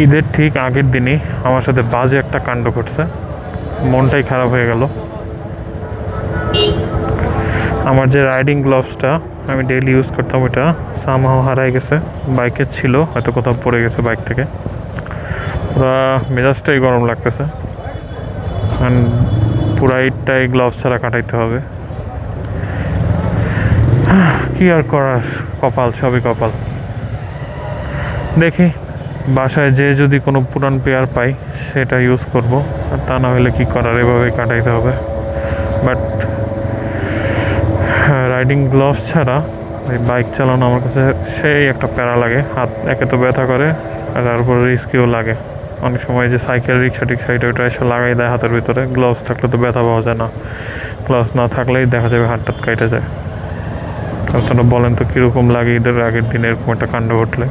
ঈদের ঠিক আগের দিনই আমার সাথে বাজে একটা কাণ্ড ঘটছে, মনটাই খারাপ হয়ে গেল। আমার যে রাইডিং গ্লাভসটা আমি ডেইলি ইউজ করতাম, ওইটা সামহাও হারাই গেছে। বাইকে ছিল, হয়তো কোথাও পড়ে গেছে বাইক থেকে। পুরা মেজাজটাই গরম লাগতেছে, পুরা ঈদটাই গ্লাভস ছাড়া কাটাইতে হবে। কি আর করার, কপাল, সবই কপাল। দেখি বাসায় যে যদি কোনো পুরান পেয়ার পাই সেটা ইউজ করব, আর তা না হলে কি করার, এভাবেই কাটাইতে হবে। বাট রাইডিং গ্লাভস ছাড়া এই বাইক চালানো আমার কাছে সেই একটা প্যারা লাগে। হাত একে তো ব্যথা করে, আর তার উপর রিস্কিও লাগে। অনেক সময় যে সাইকেল, রিক্সা টিক্সা ওইটা এসে লাগাই দেয় হাতের ভিতরে। গ্লাভস থাকলে তো ব্যথা পাওয়া যায় না, গ্লাভস না থাকলেই দেখা যাবে হাত টাত কেটে যায়। আপনারা বলেন তো কীরকম লাগে ঈদের আগের দিনে এরকম একটা কাণ্ড ঘটলে।